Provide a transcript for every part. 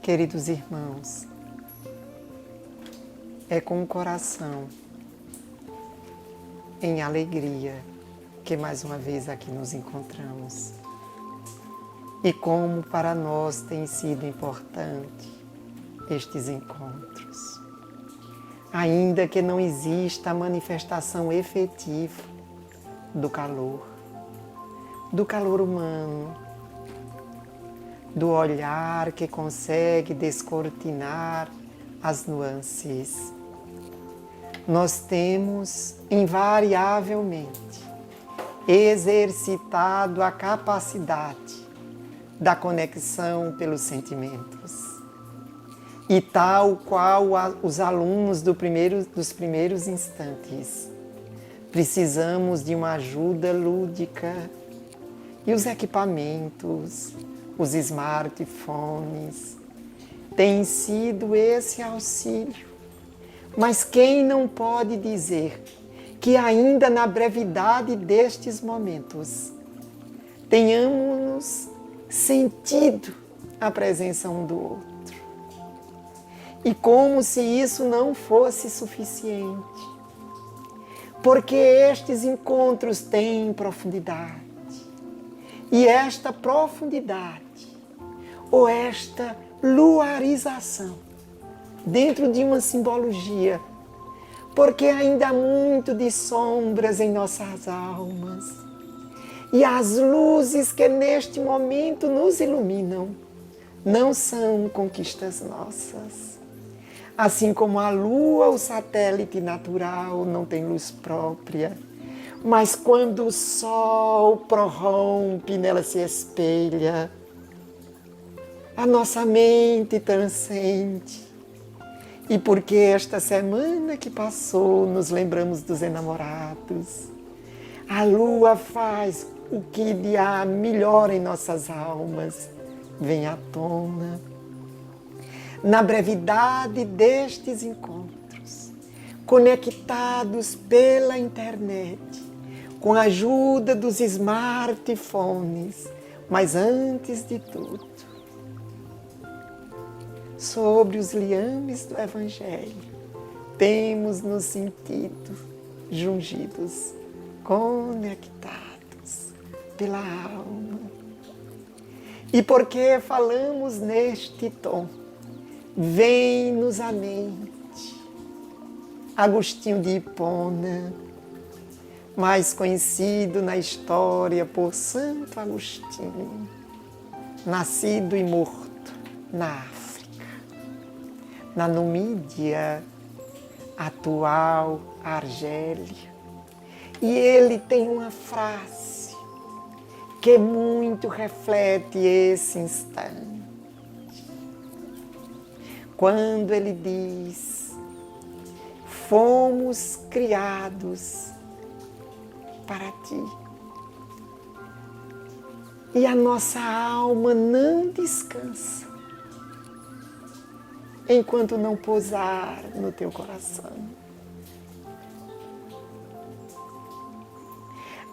Queridos irmãos, é com o coração em alegria que mais uma vez aqui nos encontramos. E como para nós tem sido importante estes encontros. Ainda que não exista a manifestação efetiva do calor humano, do olhar que consegue descortinar as nuances. Nós temos invariavelmente exercitado a capacidade da conexão pelos sentimentos. E tal qual os alunos dos primeiros instantes, precisamos de uma ajuda lúdica. E os equipamentos, os smartphones, têm sido esse auxílio. Mas quem não pode dizer que ainda na brevidade destes momentos tenhamos sentido a presença um do outro? E como se isso não fosse suficiente, porque estes encontros têm profundidade. E esta profundidade, ou esta luarização, dentro de uma simbologia, porque ainda há muito de sombras em nossas almas, e as luzes que neste momento nos iluminam não são conquistas nossas. Assim como a Lua, o satélite natural, não tem luz própria, mas quando o sol prorrompe, nela se espelha. A nossa mente transcende. E porque esta semana que passou, nos lembramos dos enamorados, a lua faz o que de há melhor em nossas almas, vem à tona. Na brevidade destes encontros, conectados pela internet, com a ajuda dos smartphones, mas antes de tudo, sobre os liames do Evangelho, temos nos sentido jungidos, conectados pela alma. E porque falamos neste tom, vem-nos à mente Agostinho de Hipona, mais conhecido na história por Santo Agostinho, nascido e morto na África, na Numídia, atual Argélia. E ele tem uma frase que muito reflete esse instante. Quando ele diz: fomos criados para ti. E a nossa alma não descansa enquanto não pousar no teu coração.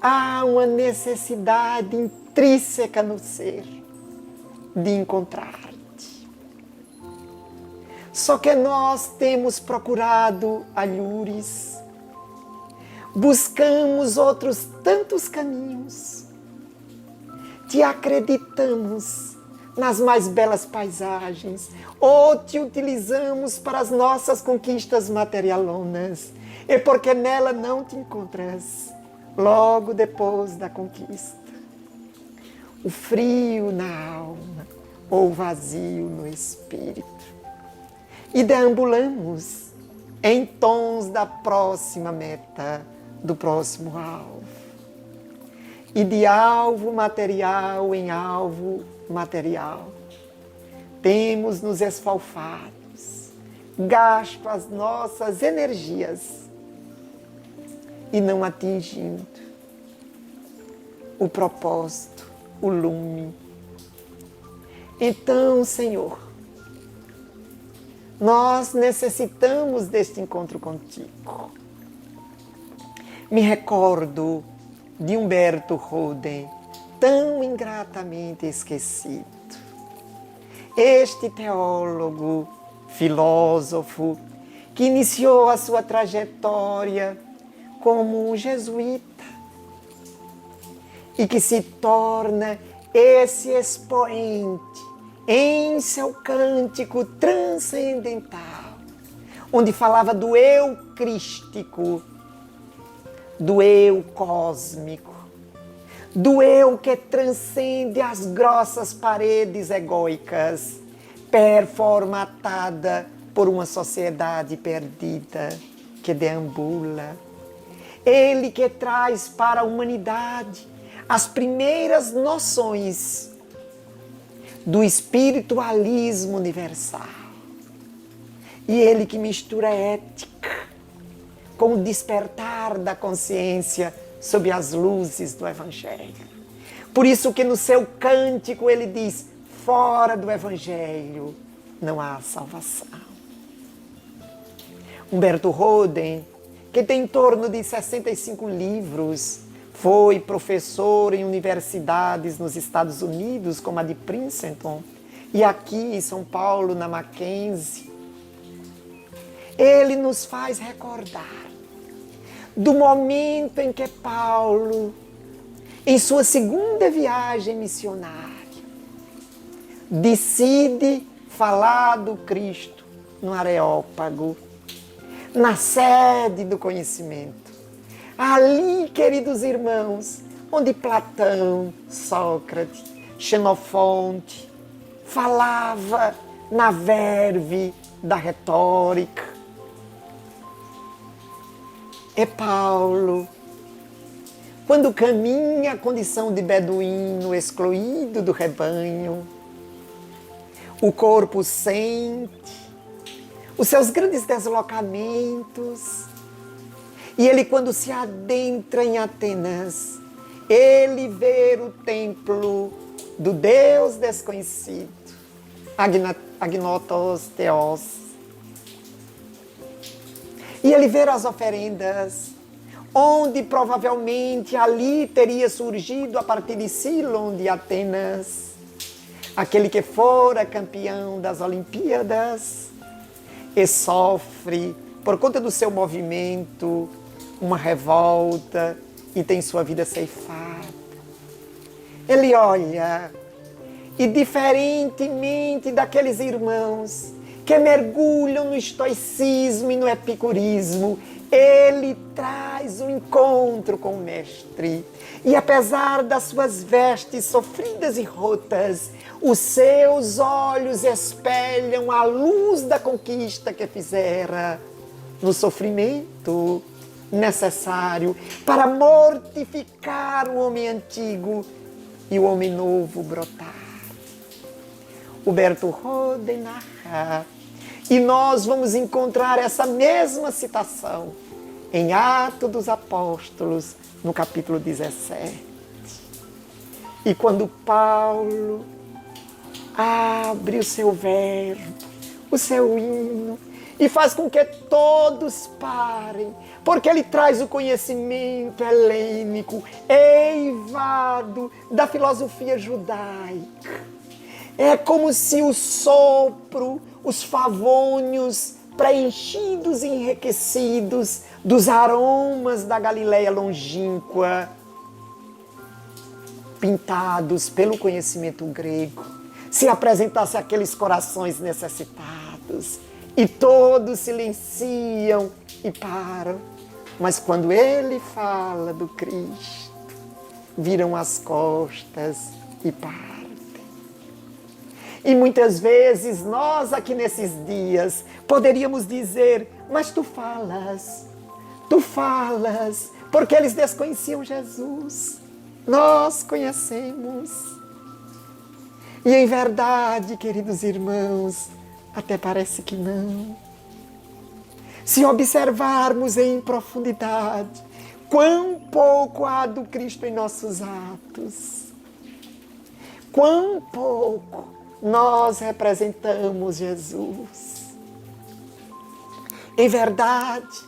Há uma necessidade intrínseca no ser de encontrar-te. Só que nós temos procurado alhures, buscamos outros tantos caminhos, te acreditamos nas mais belas paisagens ou te utilizamos para as nossas conquistas materialonas, e porque nela não te encontras logo depois da conquista. O frio na alma ou o vazio no espírito. E deambulamos em tons da próxima meta, do próximo alvo. E de alvo material em alvo material, temos nos esfalfados, gasto as nossas energias e não atingindo o propósito, o lume. Então, Senhor, nós necessitamos deste encontro contigo. Me recordo de Humberto Roden, tão ingratamente esquecido. este teólogo, filósofo, que iniciou a sua trajetória como um jesuíta e que se torna esse expoente em seu cântico transcendental, onde falava do eu crístico, do eu cósmico, do eu que transcende as grossas paredes egóicas, performatada por uma sociedade perdida que deambula. Ele que traz para a humanidade as primeiras noções do espiritualismo universal. E ele que mistura ética com o despertar da consciência sob as luzes do Evangelho. Por isso que no seu cântico ele diz: fora do Evangelho não há salvação. Humberto Roden, que tem em torno de 65 livros, foi professor em universidades nos Estados Unidos, como a de Princeton, e aqui em São Paulo, na Mackenzie. Ele nos faz recordar do momento em que Paulo, em sua segunda viagem missionária, decide falar do Cristo no Areópago, na sede do conhecimento. Ali, queridos irmãos, onde Platão, Sócrates, Xenofonte falava na verve da retórica. É Paulo, quando caminha a condição de beduíno excluído do rebanho, o corpo sente os seus grandes deslocamentos. E ele, quando se adentra em Atenas, ele vê o templo do Deus desconhecido, Agnotos Theos. E ele vê as oferendas, onde provavelmente ali teria surgido, a partir de Cílon de Atenas, aquele que fora campeão das Olimpíadas e sofre, por conta do seu movimento, uma revolta e tem sua vida ceifada. Ele olha e, diferentemente daqueles irmãos que mergulham no estoicismo e no epicurismo, ele traz um encontro com o Mestre. E apesar das suas vestes sofridas e rotas, os seus olhos espelham a luz da conquista que fizera no sofrimento necessário para mortificar o homem antigo e o homem novo brotar. Humberto Roden narra, e nós vamos encontrar essa mesma citação em Atos dos Apóstolos, no capítulo 17. E quando Paulo abre o seu verbo, o seu hino, e faz com que todos parem, porque ele traz o conhecimento helênico, eivado da filosofia judaica. É como se o sopro, os favônios preenchidos e enriquecidos dos aromas da Galileia longínqua, pintados pelo conhecimento grego, se apresentasse àqueles corações necessitados, e todos silenciam e param. Mas quando ele fala do Cristo, viram as costas e partem. E muitas vezes nós aqui nesses dias poderíamos dizer: mas tu falas, porque eles desconheciam Jesus. Nós conhecemos. E em verdade, queridos irmãos, até parece que não. Se observarmos em profundidade, quão pouco há do Cristo em nossos atos. Quão pouco nós representamos Jesus. Em verdade,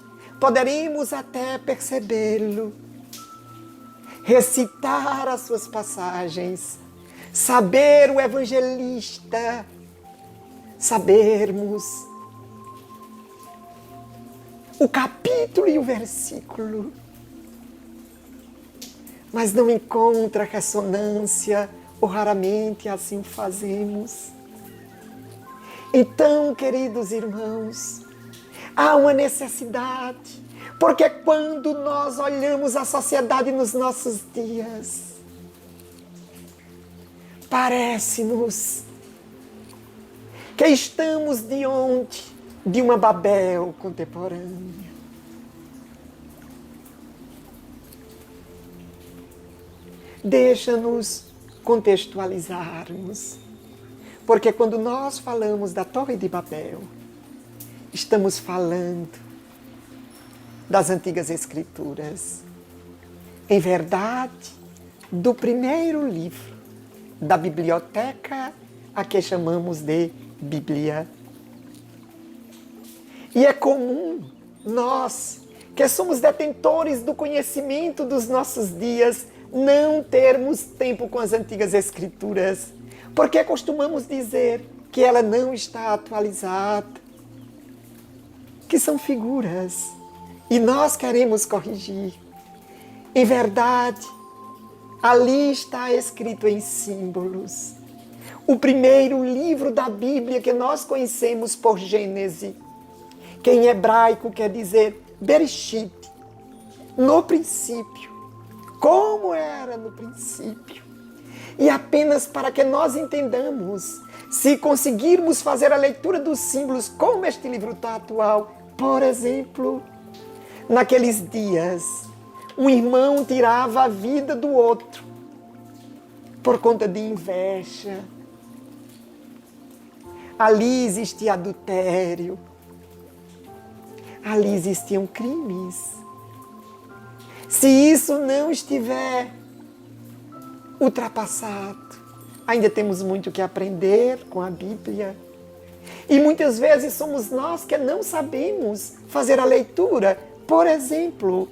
poderemos até percebê-lo, recitar as suas passagens, saber o evangelista sabermos o capítulo e o versículo, mas não encontra ressonância, ou raramente assim o fazemos. Então, queridos irmãos, há uma necessidade, porque quando nós olhamos a sociedade nos nossos dias, parece-nos que estamos diante de uma Babel contemporânea. Deixa-nos contextualizarmos, porque quando nós falamos da Torre de Babel, estamos falando das antigas Escrituras. Em verdade, do primeiro livro da biblioteca, a que chamamos de Bíblia. E é comum nós, que somos detentores do conhecimento dos nossos dias, não termos tempo com as antigas Escrituras, porque costumamos dizer que ela não está atualizada, que são figuras, e nós queremos corrigir. Em verdade, ali está escrito em símbolos. O primeiro livro da Bíblia que nós conhecemos por Gênese, que em hebraico quer dizer Bereshit, no princípio, como era no princípio. E apenas para que nós entendamos, se conseguirmos fazer a leitura dos símbolos como este livro está atual, por exemplo, naqueles dias, um irmão tirava a vida do outro por conta de inveja. Ali existia adultério. Ali existiam crimes. Se isso não estiver ultrapassado, ainda temos muito que aprender com a Bíblia. E muitas vezes somos nós que não sabemos fazer a leitura. Por exemplo,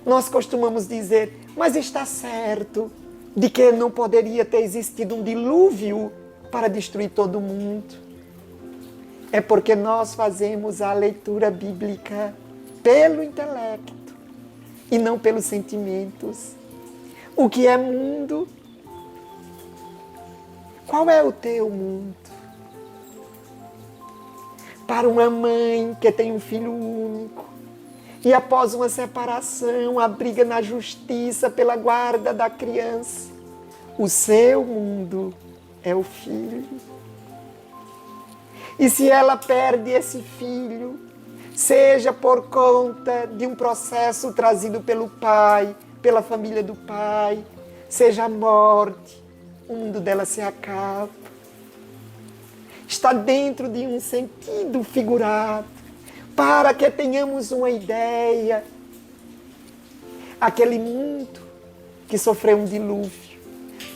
nós costumamos dizer, mas está certo de que não poderia ter existido um dilúvio para destruir todo mundo. É porque nós fazemos a leitura bíblica pelo intelecto e não pelos sentimentos. O que é mundo? Qual é o teu mundo? Para uma mãe que tem um filho único e após uma separação, a briga na justiça pela guarda da criança, o seu mundo é o filho. E se ela perde esse filho, seja por conta de um processo trazido pelo pai, pela família do pai, seja a morte, o mundo dela se acaba. Está dentro de um sentido figurado, para que tenhamos uma ideia. Aquele mundo que sofreu um dilúvio,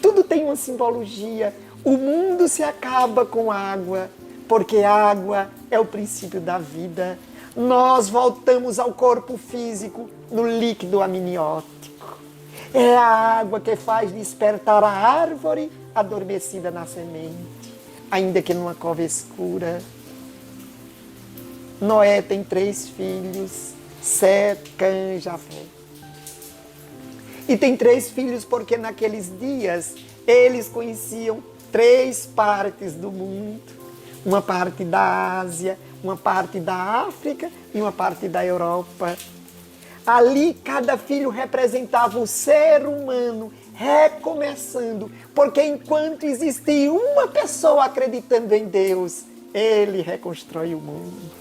tudo tem uma simbologia. O mundo se acaba com água, porque água é o princípio da vida. Nós voltamos ao corpo físico no líquido amniótico. É a água que faz despertar a árvore adormecida na semente, ainda que numa cova escura. Noé tem 3 filhos, Sete, Cã e Jafé. E tem 3 filhos porque naqueles dias eles conheciam 3 partes do mundo. Uma parte da Ásia, uma parte da África e uma parte da Europa. Ali cada filho representava o ser humano recomeçando, porque enquanto existe uma pessoa acreditando em Deus, Ele reconstrói o mundo.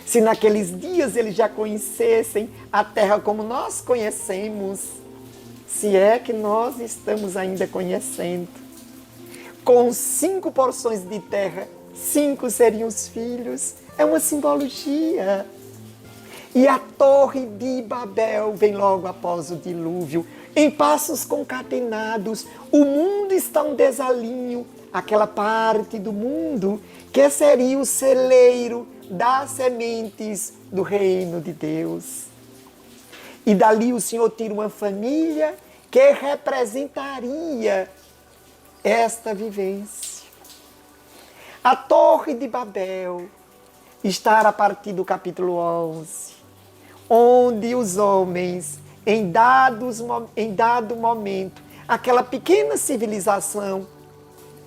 Se naqueles dias eles já conhecessem a terra como nós conhecemos, se é que nós estamos ainda conhecendo, com 5 porções de terra, 5 seriam os filhos, é uma simbologia. E a Torre de Babel vem logo após o dilúvio, em passos concatenados. O mundo está um desalinho, aquela parte do mundo que seria o celeiro das sementes do reino de Deus. E dali o Senhor tira uma família que representaria esta vivência. A Torre de Babel está a partir do capítulo 11, onde os homens, em dado momento, aquela pequena civilização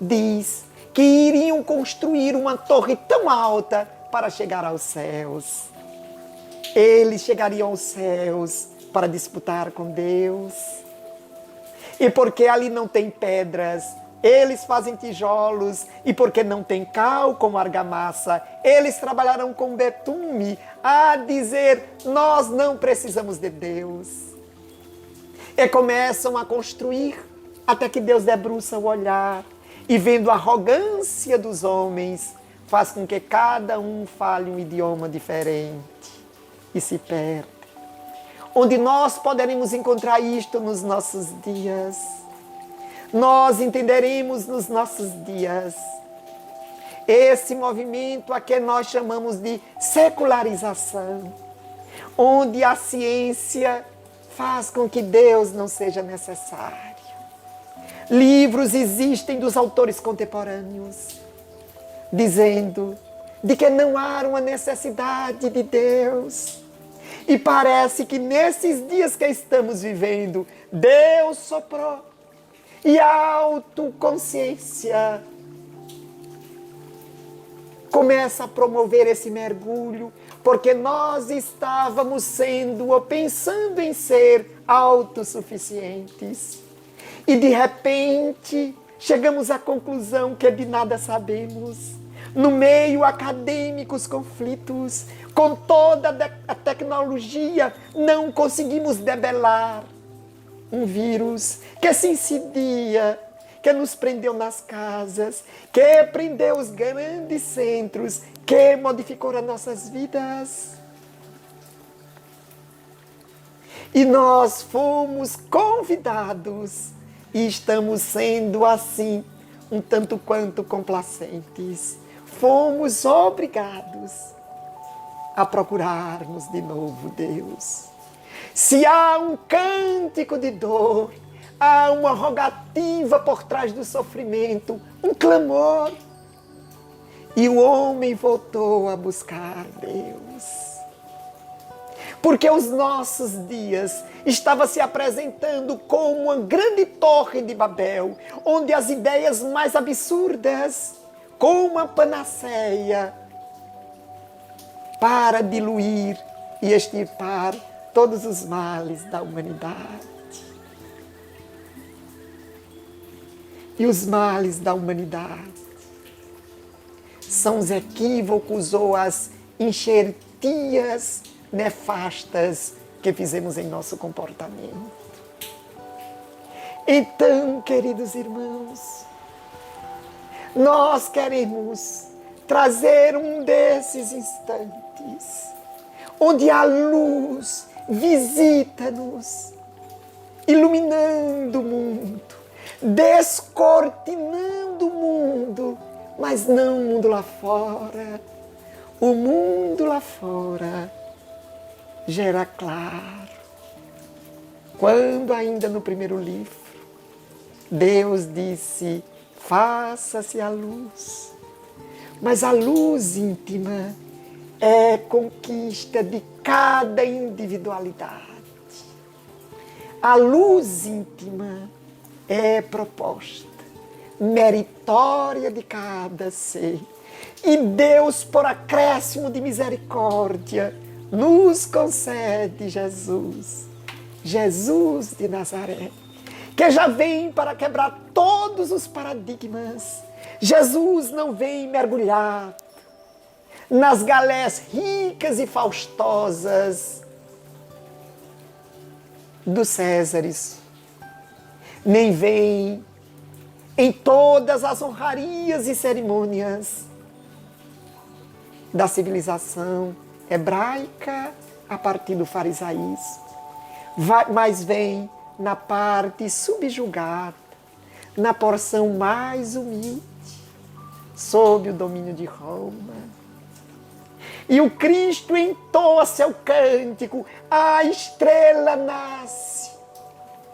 diz que iriam construir uma torre tão alta para chegar aos céus. Eles chegariam aos céus para disputar com Deus. E porque ali não tem pedras, eles fazem tijolos. E porque não tem cal como argamassa, eles trabalharão com betume, a dizer, nós não precisamos de Deus. E começam a construir, até que Deus debruça o olhar, e vendo a arrogância dos homens, faz com que cada um fale um idioma diferente e se perde. Onde nós poderemos encontrar isto nos nossos dias. Nós entenderemos nos nossos dias esse movimento a que nós chamamos de secularização, onde a ciência faz com que Deus não seja necessário. Livros existem dos autores contemporâneos dizendo de que não há uma necessidade de Deus. E parece que nesses dias que estamos vivendo, Deus soprou e a autoconsciência começa a promover esse mergulho, porque nós estávamos sendo ou pensando em ser autossuficientes. E de repente chegamos à conclusão que de nada sabemos. No meio acadêmico, os conflitos, com toda a tecnologia, não conseguimos debelar um vírus que se incidia, que nos prendeu nas casas, que prendeu os grandes centros, que modificou as nossas vidas. E nós fomos convidados e estamos sendo assim, um tanto quanto complacentes. Fomos obrigados a procurarmos de novo Deus. Se há um cântico de dor, há uma rogativa por trás do sofrimento, um clamor. E o homem voltou a buscar Deus. Porque os nossos dias estavam se apresentando como uma grande torre de Babel, onde as ideias mais absurdas, como uma panaceia, para diluir e extirpar todos os males da humanidade. E os males da humanidade são os equívocos ou as enxertias nefastas que fizemos em nosso comportamento. Então, queridos irmãos, nós queremos trazer um desses instantes onde a luz visita-nos, iluminando o mundo, descortinando o mundo, mas não o mundo lá fora. O mundo lá fora já era claro. Quando ainda no primeiro livro, Deus disse, faça-se a luz. Mas a luz íntima é conquista de cada individualidade. A luz íntima é proposta, meritória de cada ser. E Deus, por acréscimo de misericórdia, nos concede Jesus, Jesus de Nazaré, que já vem para quebrar todos os paradigmas. Jesus não vem mergulhar nas galés ricas e faustosas dos Césares, nem vem em todas as honrarias e cerimônias da civilização hebraica a partir do farisaísmo, mas vem na parte subjugada, na porção mais humilde, sob o domínio de Roma. E o Cristo entoa seu cântico, a estrela nasce,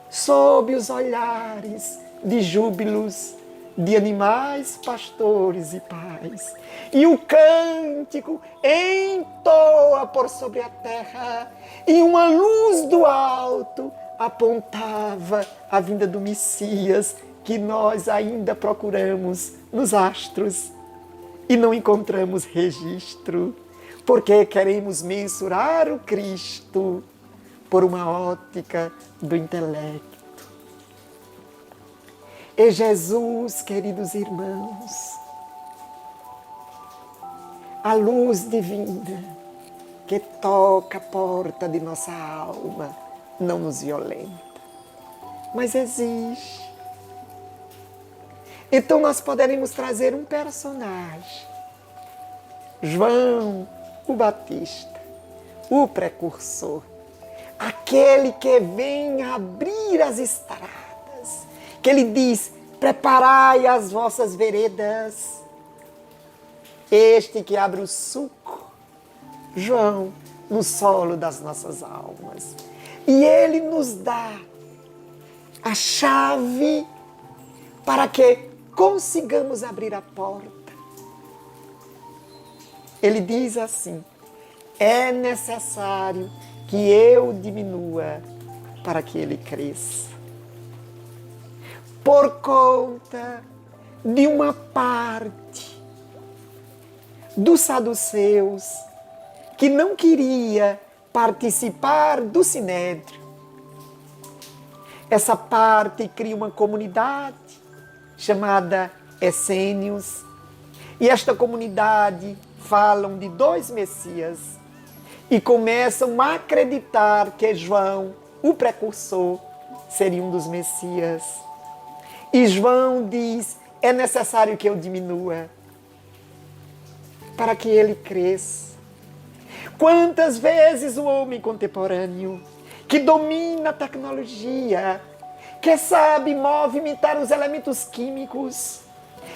sob os olhares de júbilos de animais, pastores e pais. E o cântico entoa por sobre a terra, e uma luz do alto apontava a vinda do Messias, que nós ainda procuramos nos astros e não encontramos registro, porque queremos mensurar o Cristo por uma ótica do intelecto. E Jesus, queridos irmãos, a luz divina que toca a porta de nossa alma, não nos violenta, mas exige. Então nós poderemos trazer um personagem, João o Batista, o precursor, aquele que vem abrir as estradas, que ele diz: preparai as vossas veredas. Este que abre o suco, João, no solo das nossas almas. E ele nos dá a chave para que consigamos abrir a porta. Ele diz assim: é necessário que eu diminua para que ele cresça. Por conta de uma parte dos saduceus que não queria participar do sinédrio. Essa parte cria uma comunidade chamada Essênios, e esta comunidade falam de 2 Messias e começam a acreditar que João, o precursor, seria um dos Messias. E João diz: é necessário que eu diminua para que ele cresça. Quantas vezes o homem contemporâneo, que domina a tecnologia, que sabe movimentar os elementos químicos,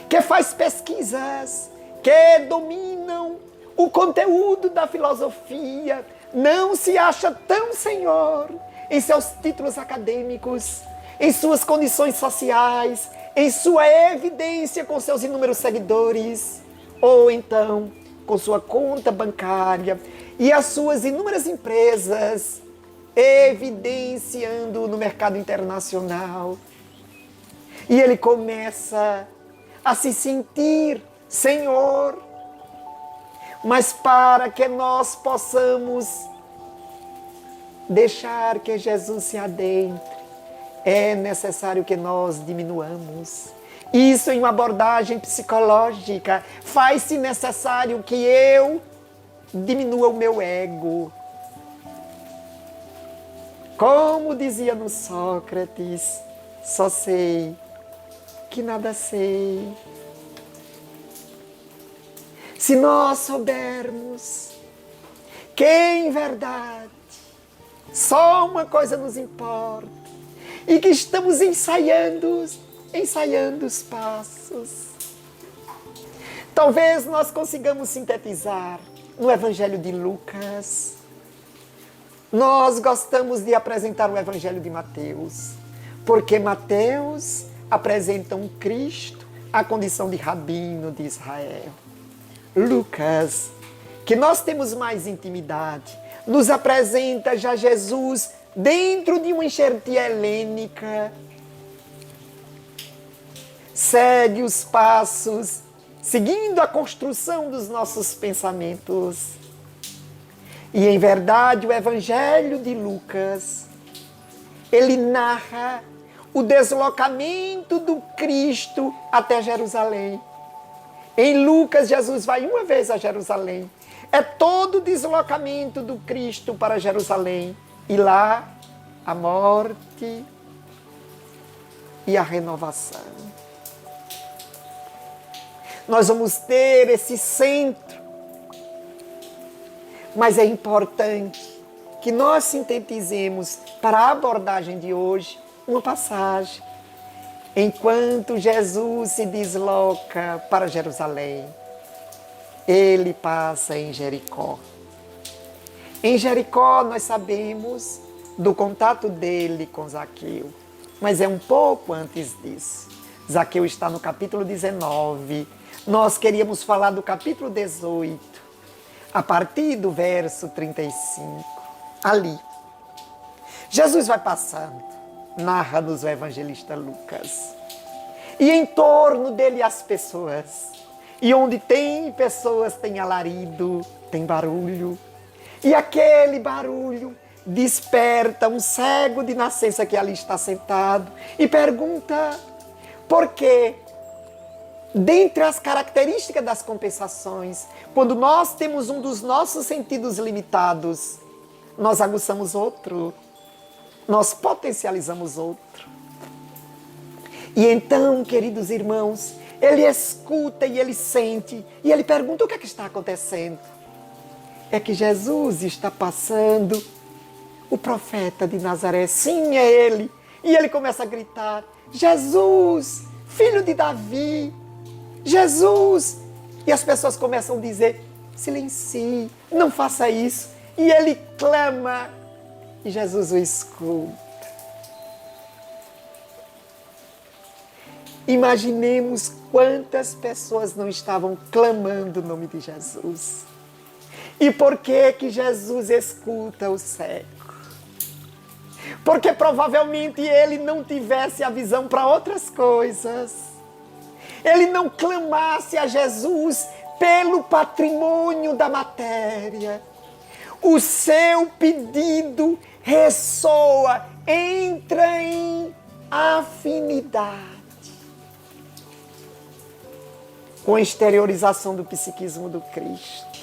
que faz pesquisas, que dominam o conteúdo da filosofia, não se acha tão senhor em seus títulos acadêmicos, em suas condições sociais, em sua evidência com seus inúmeros seguidores, ou então com sua conta bancária e as suas inúmeras empresas, evidenciando no mercado internacional. E ele começa a se sentir senhor. Mas para que nós possamos deixar que Jesus se adentre, é necessário que nós diminuamos. Isso, em uma abordagem psicológica, faz-se necessário que eu diminua o meu ego. Como dizia no Sócrates: só sei que nada sei. Se nós soubermos que, em verdade, só uma coisa nos importa e que estamos ensaiando os passos, talvez nós consigamos sintetizar no Evangelho de Lucas. Nós gostamos de apresentar o Evangelho de Mateus, porque Mateus apresenta um Cristo à condição de rabino de Israel. Lucas, que nós temos mais intimidade, nos apresenta já Jesus dentro de uma enxertia helênica. Segue os passos, seguindo a construção dos nossos pensamentos. E, em verdade, o Evangelho de Lucas, ele narra o deslocamento do Cristo até Jerusalém. Em Lucas, Jesus vai uma vez a Jerusalém. É todo o deslocamento do Cristo para Jerusalém. E lá, a morte e a renovação. Nós vamos ter esse centro. Mas é importante que nós sintetizemos para a abordagem de hoje uma passagem. Enquanto Jesus se desloca para Jerusalém, ele passa em Jericó. Em Jericó nós sabemos do contato dele com Zaqueu, mas é um pouco antes disso. Zaqueu está no capítulo 19. Nós queríamos falar do capítulo 18, a partir do verso 35. Ali, Jesus vai passando, narra-nos o evangelista Lucas. E em torno dele as pessoas. E onde tem pessoas tem alarido, tem barulho. E aquele barulho desperta um cego de nascença que ali está sentado e pergunta por quê? Dentre as características das compensações, quando nós temos um dos nossos sentidos limitados, nós aguçamos outro, nós potencializamos outro. E então, queridos irmãos, ele escuta e ele sente, e ele pergunta o que é que está acontecendo. É que Jesus está passando, o profeta de Nazaré, sim, é ele. E ele começa a gritar, Jesus, filho de Davi, Jesus. E as pessoas começam a dizer, silencie, não faça isso. E ele clama, e Jesus o escuta. Imaginemos quantas pessoas não estavam clamando o nome de Jesus. E por que que Jesus escuta o cego? Porque provavelmente ele não tivesse a visão para outras coisas. Ele não clamasse a Jesus pelo patrimônio da matéria. O seu pedido ressoa, entra em afinidade com a exteriorização do psiquismo do Cristo.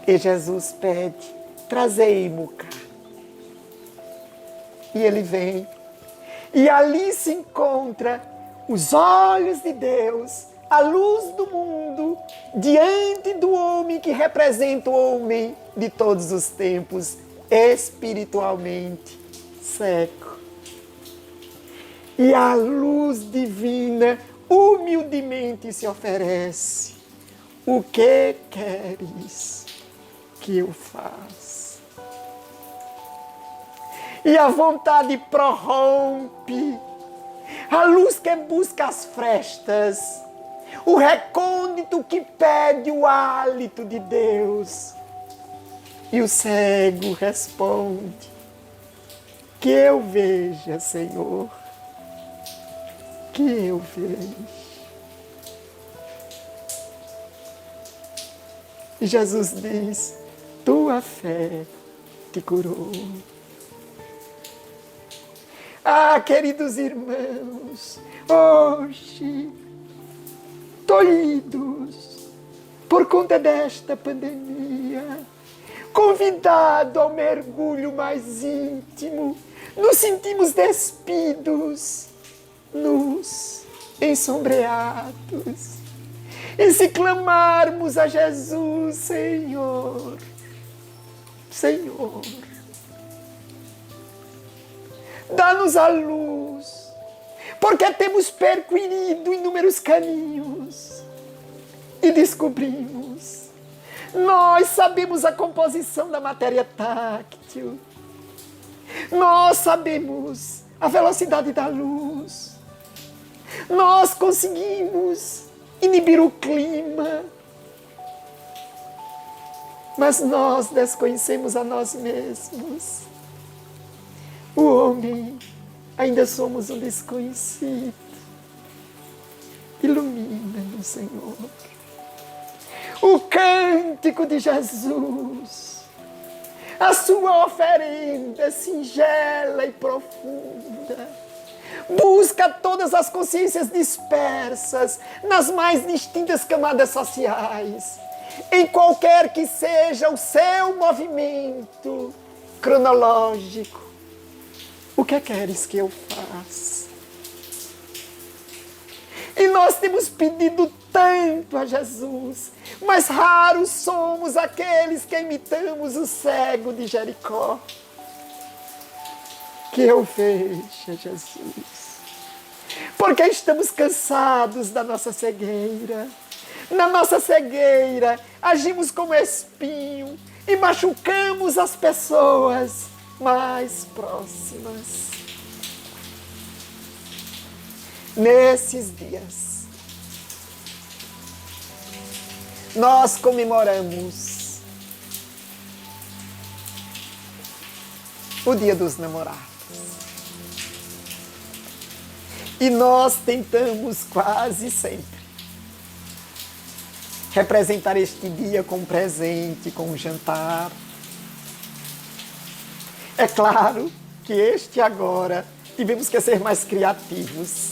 E Jesus pede, trazei-mo cá. E ele vem. E ali se encontra os olhos de Deus, a luz do mundo, diante do homem que representa o homem de todos os tempos, espiritualmente cego. E a luz divina humildemente se oferece. O que queres que eu faça? E a vontade prorrompe. A luz que busca as frestas. O recôndito que pede o hálito de Deus. E o cego responde, que eu veja, Senhor. Que eu vejo. E Jesus diz, tua fé te curou. Ah, queridos irmãos, hoje, tolhidos por conta desta pandemia, convidado ao mergulho mais íntimo, nos sentimos despidos, nus, ensombreados. E se clamarmos a Jesus, Senhor, Senhor, dá-nos a luz, porque temos percorrido inúmeros caminhos e descobrimos. Nós sabemos a composição da matéria táctil, nós sabemos a velocidade da luz, nós conseguimos inibir o clima, mas nós desconhecemos a nós mesmos. O homem, ainda somos um desconhecido. Ilumina-nos, Senhor. O cântico de Jesus, a sua oferenda singela e profunda, busca todas as consciências dispersas nas mais distintas camadas sociais, em qualquer que seja o seu movimento cronológico. O que queres que eu faça? E nós temos pedido tanto a Jesus, mas raros somos aqueles que imitamos o cego de Jericó. Que eu veja, Jesus. Porque estamos cansados da nossa cegueira. Na nossa cegueira, agimos como espinho e machucamos as pessoas mais próximas. Nesses dias, nós comemoramos o Dia dos Namorados. E nós tentamos quase sempre representar este dia com um presente, com um jantar. É claro que este agora tivemos que ser mais criativos.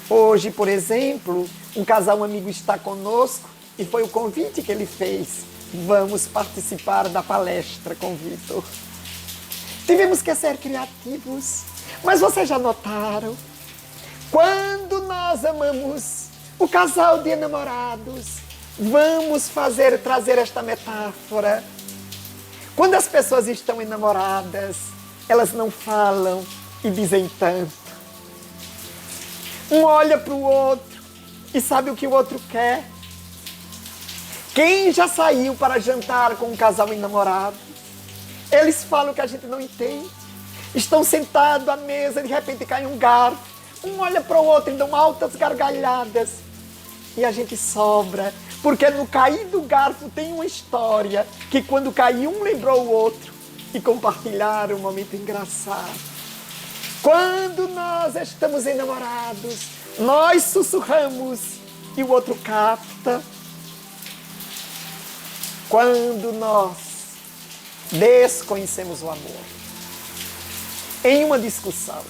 Hoje, por exemplo, um casal amigo está conosco e foi o convite que ele fez. Vamos participar da palestra com Vitor. Tivemos que ser criativos. Mas vocês já notaram? Quando nós amamos o casal de enamorados, vamos trazer esta metáfora. Quando as pessoas estão enamoradas, elas não falam e dizem tanto. Um olha para o outro e sabe o que o outro quer. Quem já saiu para jantar com um casal enamorado, eles falam que a gente não entende. Estão sentados à mesa, de repente cai um garfo. Um olha para o outro e dão altas gargalhadas. E a gente sobra, porque no cair do garfo tem uma história que quando caiu um lembrou o outro e compartilharam um momento engraçado. Quando nós estamos enamorados, nós sussurramos e o outro capta. Quando nós desconhecemos o amor, em uma discussão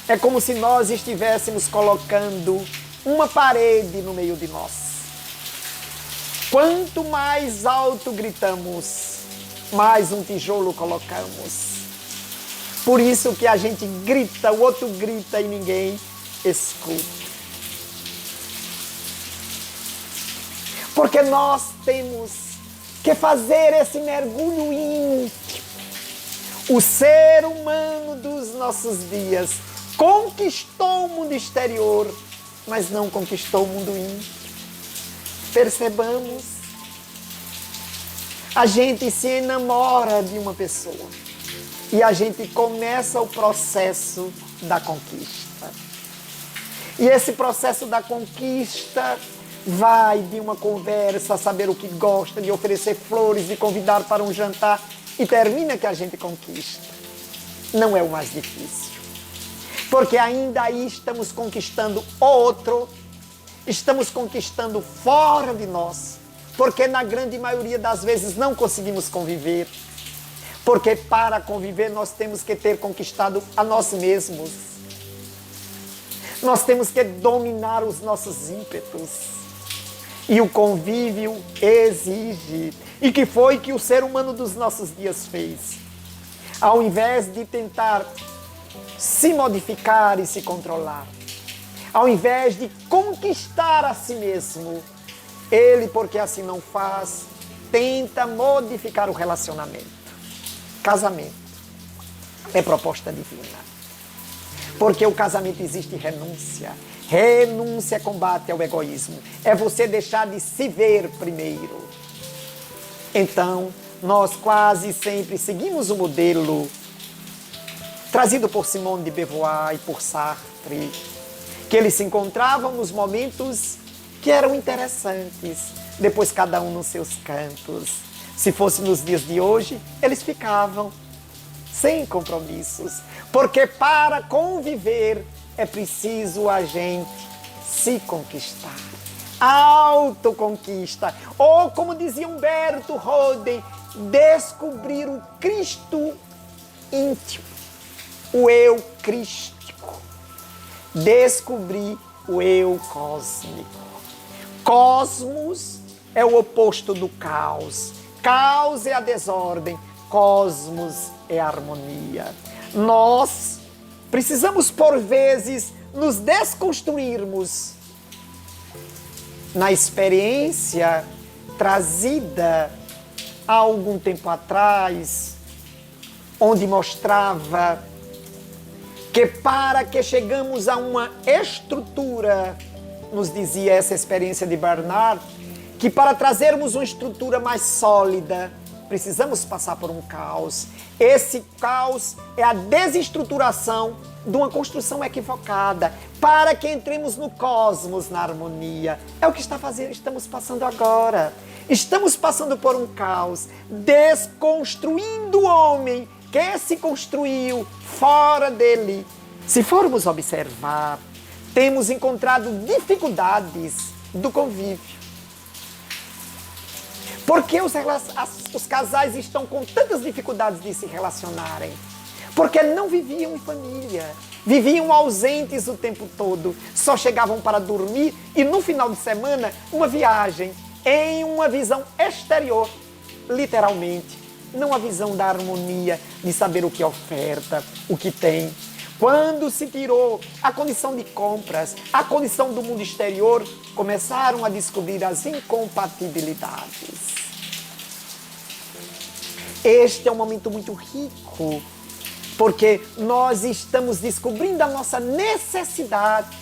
é como se nós estivéssemos colocando uma parede no meio de nós. Quanto mais alto gritamos, mais um tijolo colocamos. Por isso que a gente grita, o outro grita e ninguém escuta. Porque nós temos que fazer esse mergulho íntimo. O ser humano dos nossos dias conquistou o mundo exterior, mas não conquistou o mundo íntimo. Percebamos. A gente se enamora de uma pessoa e a gente começa o processo da conquista. E esse processo da conquista vai de uma conversa, saber o que gosta, de oferecer flores, de convidar para um jantar e termina que a gente conquista. Não é o mais difícil. Porque ainda aí estamos conquistando outro, estamos conquistando fora de nós. Porque na grande maioria das vezes não conseguimos conviver. Porque para conviver nós temos que ter conquistado a nós mesmos. Nós temos que dominar os nossos ímpetos. E o convívio exige. E que foi que o ser humano dos nossos dias fez? Ao invés de tentar se modificar e se controlar, ao invés de conquistar a si mesmo, ele, porque assim não faz, tenta modificar o relacionamento. Casamento é proposta divina. Porque o casamento existe renúncia. Renúncia é combate ao egoísmo. É você deixar de se ver primeiro. Então, nós quase sempre seguimos o modelo trazido por Simone de Beauvoir e por Sartre, que eles se encontravam nos momentos que eram interessantes, depois cada um nos seus cantos. Se fosse nos dias de hoje, eles ficavam sem compromissos, porque para conviver é preciso a gente se conquistar. Autoconquista, ou como dizia Humberto Roden, descobrir o Cristo íntimo, o eu crístico, descobrir o eu cósmico. Cosmos é o oposto do caos. Caos é a desordem, cosmos é a harmonia. Nós precisamos, por vezes, nos desconstruirmos na experiência trazida há algum tempo atrás, onde mostrava que para que chegamos a uma estrutura, nos dizia essa experiência de Bernard, que para trazermos uma estrutura mais sólida, precisamos passar por um caos. Esse caos é a desestruturação de uma construção equivocada para que entremos no cosmos, na harmonia. É o que estamos passando agora. Estamos passando por um caos, desconstruindo o homem que se construiu fora dele. Se formos observar, temos encontrado dificuldades do convívio. Por que os casais estão com tantas dificuldades de se relacionarem? Porque não viviam em família, viviam ausentes o tempo todo, só chegavam para dormir e no final de semana uma viagem em uma visão exterior, literalmente, não a visão da harmonia, de saber o que oferta, o que tem. Quando se tirou a condição de compras, a condição do mundo exterior, começaram a descobrir as incompatibilidades. Este é um momento muito rico, porque nós estamos descobrindo a nossa necessidade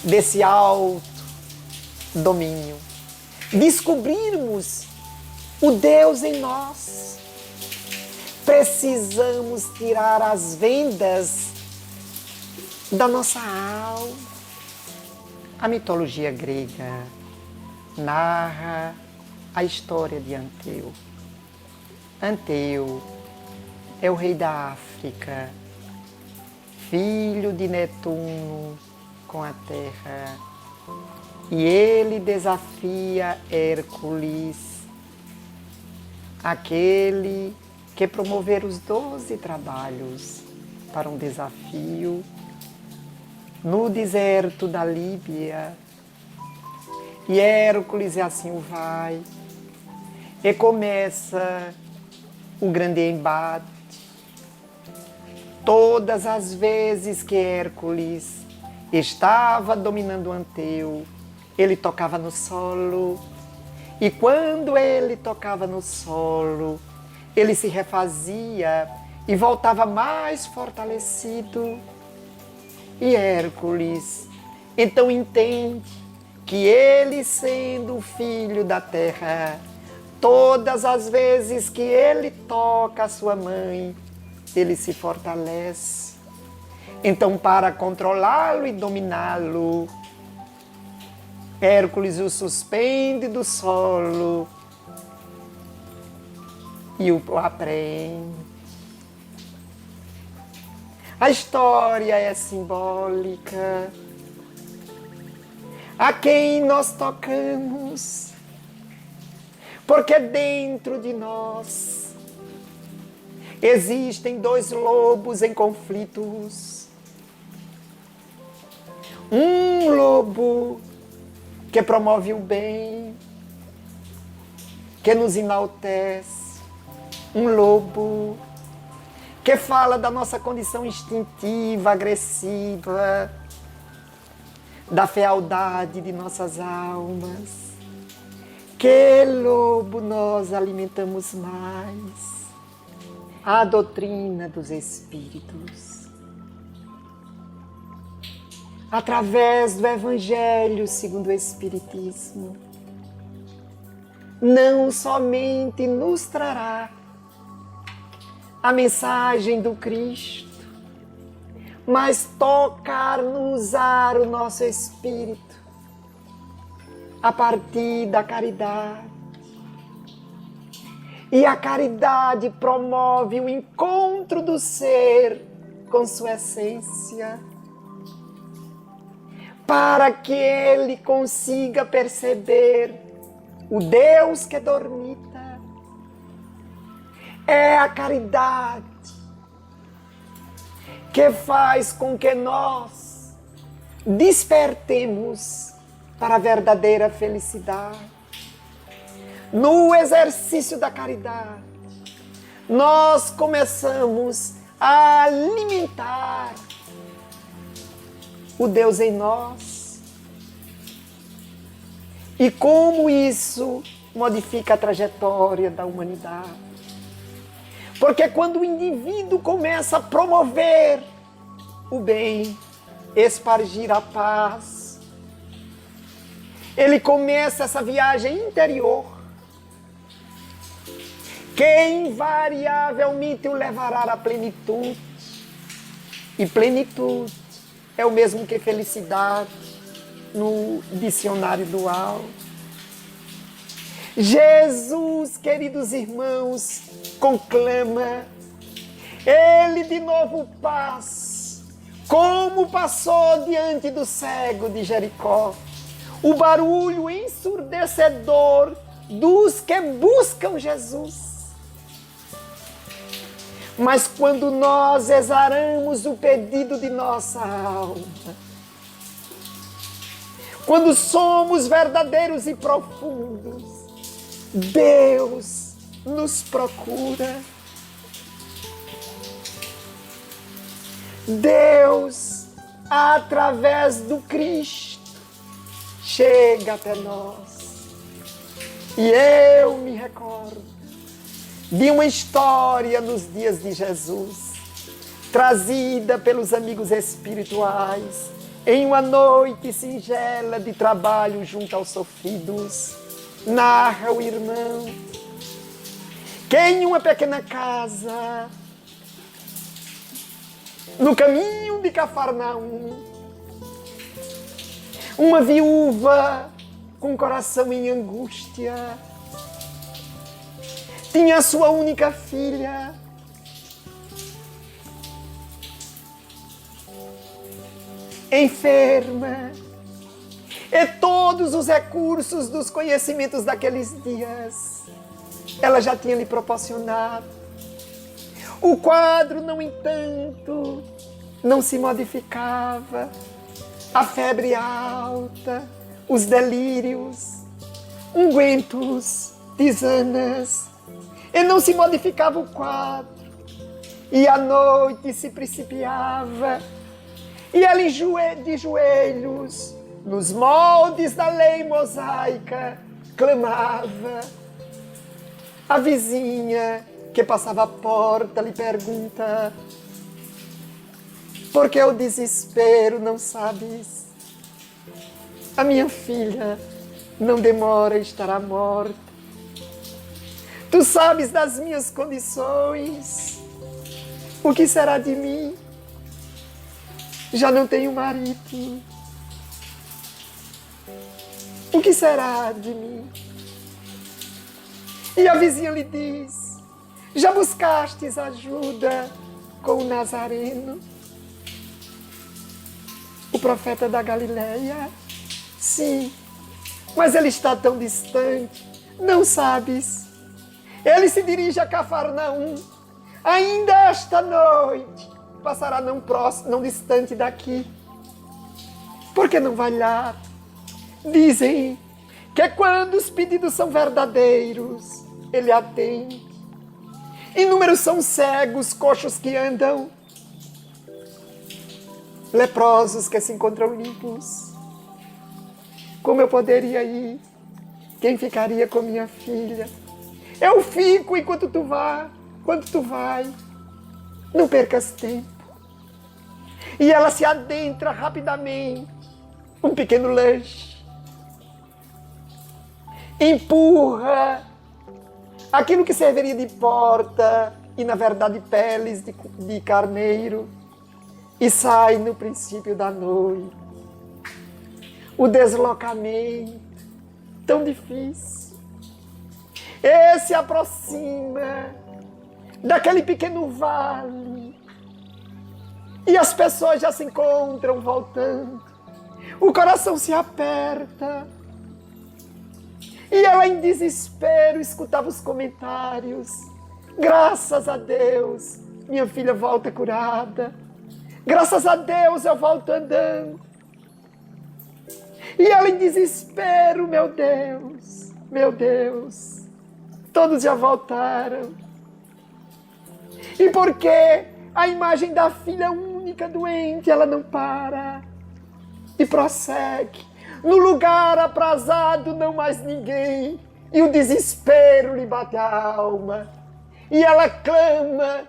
desse autodomínio. Descobrirmos o Deus em nós. Precisamos tirar as vendas da nossa alma. A mitologia grega narra a história de Anteu. Anteu é o rei da África, filho de Netuno com a terra. E ele desafia Hércules, aquele que promover os 12 trabalhos para um desafio no deserto da Líbia. E Hércules assim o vai, e começa o grande embate. Todas as vezes que Hércules estava dominando Anteu, ele tocava no solo, e quando ele tocava no solo, ele se refazia e voltava mais fortalecido. E Hércules então entende que ele, sendo o filho da terra, todas as vezes que ele toca a sua mãe, ele se fortalece. Então, para controlá-lo e dominá-lo, Hércules o suspende do solo e o apreende. A história é simbólica. A quem nós tocamos, porque dentro de nós existem dois lobos em conflitos. Um lobo que promove o bem, que nos enaltece. Um lobo que fala da nossa condição instintiva, agressiva, da fealdade de nossas almas. Que lobo nós alimentamos mais? A doutrina dos Espíritos. Através do Evangelho segundo o Espiritismo, não somente nos trará a mensagem do Cristo, mas tocar-nos-á o nosso espírito a partir da caridade. E a caridade promove o encontro do ser com sua essência, para que ele consiga perceber o Deus que dormita. É a caridade que faz com que nós despertemos para a verdadeira felicidade. No exercício da caridade, nós começamos a alimentar o Deus em nós. E como isso modifica a trajetória da humanidade. Porque quando o indivíduo começa a promover o bem, espargir a paz, ele começa essa viagem interior que invariavelmente o levará à plenitude. E plenitude é o mesmo que felicidade no dicionário dual. Jesus, queridos irmãos, conclama, ele de novo paz, como passou diante do cego de Jericó, o barulho ensurdecedor dos que buscam Jesus. Mas quando nós exaramos o pedido de nossa alma, quando somos verdadeiros e profundos, Deus nos procura. Deus, através do Cristo, chega até nós. E eu me recordo de uma história nos dias de Jesus, trazida pelos amigos espirituais, em uma noite singela de trabalho junto aos sofridos. Narra o irmão que em uma pequena casa, no caminho de Cafarnaum, uma viúva com o coração em angústia tinha sua única filha, enferma, e todos os recursos dos conhecimentos daqueles dias ela já tinha lhe proporcionado. O quadro, no entanto, não se modificava. A febre alta, os delírios, ungüentos, tisanas, e não se modificava o quadro. E a noite se principiava, e ela de joelhos, nos moldes da lei mosaica, clamava. A vizinha que passava a porta lhe pergunta: por que o desespero, não sabes? A minha filha não demora a estar morta. Tu sabes das minhas condições. O que será de mim? Já não tenho marido. O que será de mim? E a vizinha lhe diz: já buscastes ajuda com o Nazareno, o profeta da Galileia? Sim, mas ele está tão distante, não sabes? Ele se dirige a Cafarnaum, ainda esta noite, passará não distante daqui. Por que não vai lá? Dizem que quando os pedidos são verdadeiros, ele atende. Inúmeros são cegos, coxos que andam, leprosos que se encontram limpos. Como eu poderia ir? Quem ficaria com minha filha? Eu fico enquanto tu vai. Não percas tempo. E ela se adentra rapidamente, um pequeno lanche, empurra aquilo que serviria de porta e, na verdade, peles de carneiro, e sai no princípio da noite. O deslocamento, tão difícil. Ele se aproxima daquele pequeno vale, e as pessoas já se encontram voltando. O coração se aperta. E ela, em desespero, escutava os comentários: graças a Deus, minha filha volta curada. Graças a Deus, eu volto andando. E ela, em desespero: meu Deus, todos já voltaram. E porque a imagem da filha única doente, ela não para e prossegue. No lugar aprazado, não mais ninguém. E o desespero lhe bate a alma. E ela clama: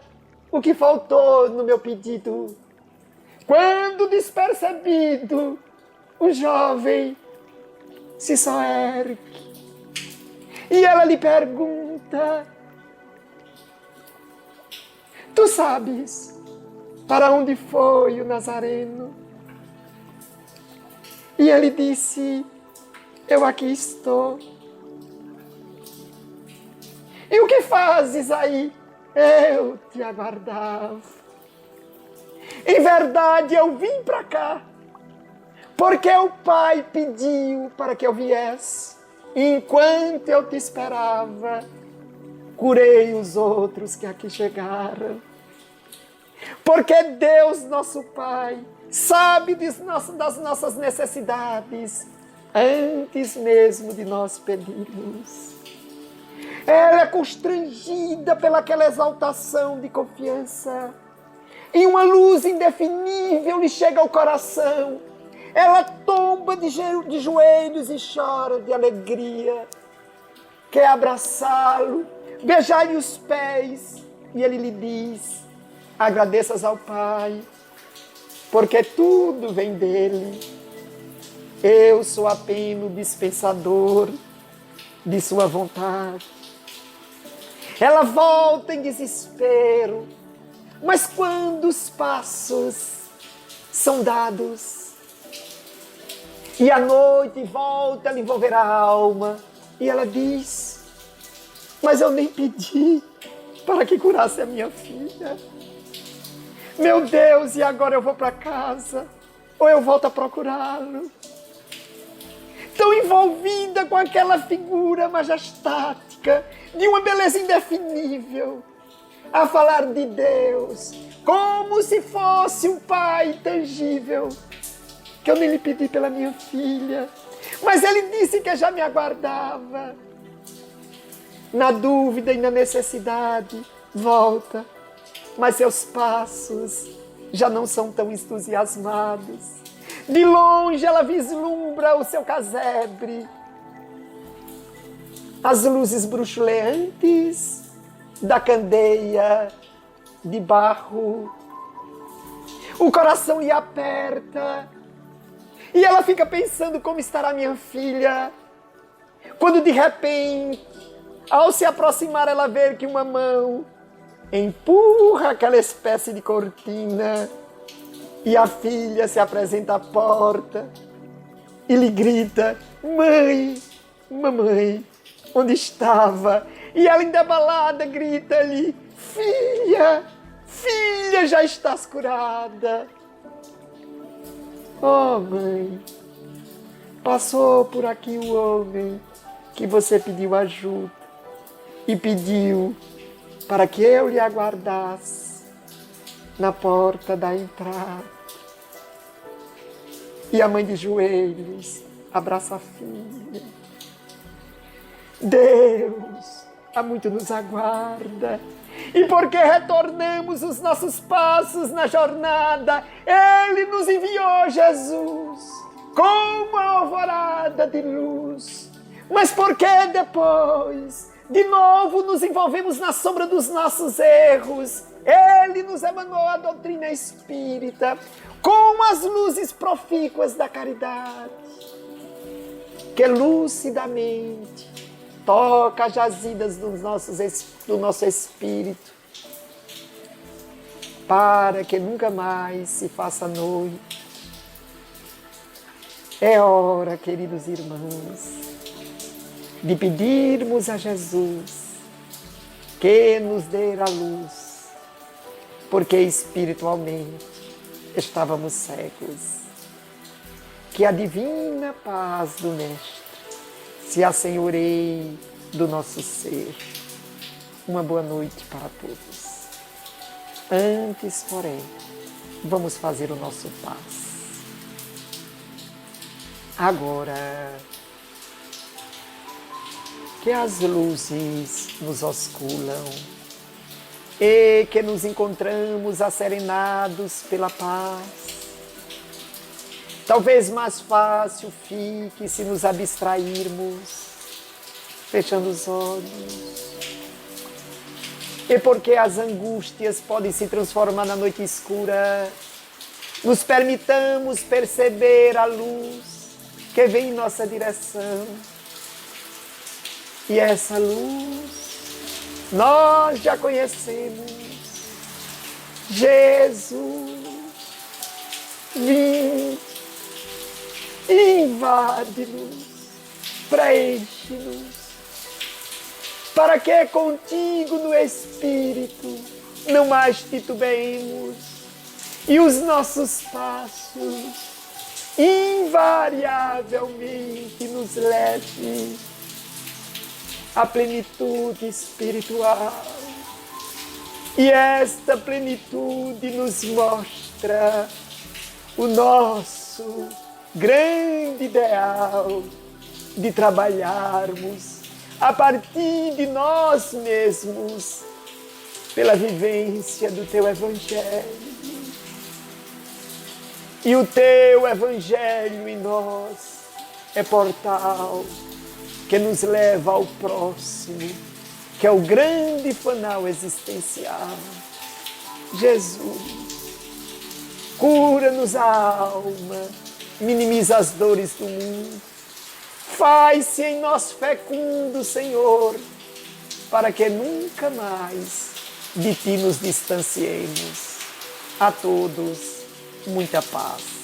o que faltou no meu pedido? Quando, despercebido, o jovem se soergue. E ela lhe pergunta: Tu sabes para onde foi o Nazareno? E ele disse, eu aqui estou. E o que fazes aí? Eu te aguardava. Em verdade, eu vim para cá, porque o Pai pediu para que eu viesse. Enquanto eu te esperava, curei os outros que aqui chegaram. Porque Deus, nosso Pai, sabe das nossas necessidades antes mesmo de nós pedirmos. Ela é constrangida pelaquela exaltação de confiança. E uma luz indefinível lhe chega ao coração. Ela tomba de joelhos e chora de alegria. Quer abraçá-lo, beijar-lhe os pés. E ele lhe diz, agradeças ao Pai, porque tudo vem dele. Eu sou apenas o dispensador de sua vontade. Ela volta em desespero, mas quando os passos são dados e a noite volta a lhe envolver a alma, e ela diz, mas eu nem pedi para que curasse a minha filha. Meu Deus, e agora eu vou para casa? Ou eu volto a procurá-lo? Tão envolvida com aquela figura majestática, de uma beleza indefinível, a falar de Deus, como se fosse um Pai tangível, que eu nem lhe pedi pela minha filha, mas ele disse que já me aguardava. Na dúvida e na necessidade, volta, mas seus passos já não são tão entusiasmados. De longe ela vislumbra o seu casebre, as luzes bruxuleantes da candeia de barro. O coração lhe aperta e ela fica pensando como estará minha filha, quando de repente, ao se aproximar, ela vê que uma mão empurra aquela espécie de cortina e a filha se apresenta à porta e lhe grita, mãe, mamãe, onde estava? E ela, embalada, grita-lhe, filha, filha, já estás curada. Oh, mãe, passou por aqui o homem que você pediu ajuda e pediu para que eu lhe aguardasse na porta da entrada. E a mãe de joelhos abraça a filha. Deus há muito nos aguarda. E porque retornamos os nossos passos na jornada, Ele nos enviou Jesus como a alvorada de luz. Mas porque depois, de novo, nos envolvemos na sombra dos nossos erros, Ele nos emanou a doutrina espírita com as luzes profícuas da caridade, que lucidamente toca as jazidas do nosso espírito, para que nunca mais se faça noite. É hora, queridos irmãos, de pedirmos a Jesus que nos dê a luz, porque espiritualmente estávamos cegos. Que a divina paz do Mestre se assenhoreie do nosso ser. Uma boa noite para todos. Antes, porém, vamos fazer o nosso passo. Agora que as luzes nos osculam e que nos encontramos asserenados pela paz, talvez mais fácil fique se nos abstrairmos, fechando os olhos. E porque as angústias podem se transformar na noite escura, nos permitamos perceber a luz que vem em nossa direção. E essa luz nós já conhecemos, Jesus, vinde, invade-nos, preenche-nos, para que contigo no Espírito não mais titubeemos e os nossos passos invariavelmente nos leve à plenitude espiritual. E esta plenitude nos mostra o nosso grande ideal de trabalharmos a partir de nós mesmos pela vivência do Teu Evangelho. E o Teu Evangelho em nós é portal que nos leva ao próximo, que é o grande fanal existencial. Jesus, cura-nos a alma, minimiza as dores do mundo, faz-se em nós fecundo, Senhor, para que nunca mais de Ti nos distanciemos. A todos, muita paz.